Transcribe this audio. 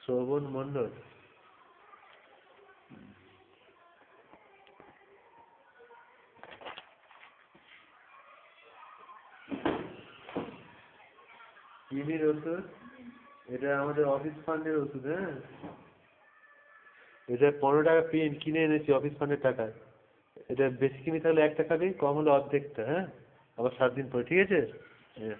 শোভন মণ্ডল। কিমির ওষুধ, এটা আমাদের অফিস ফান্ডের ওষুধ। হ্যাঁ, এটা 15 টাকা প্রিন্ট কিনে এনেছি অফিস ফান্ডের টাকায়। এটা বেশি কিনে তাহলে 1 টাকা দিই, কম হলে অর্ধেকটা। হ্যাঁ, আবার 7 দিন পরে। ঠিক আছে? হ্যাঁ।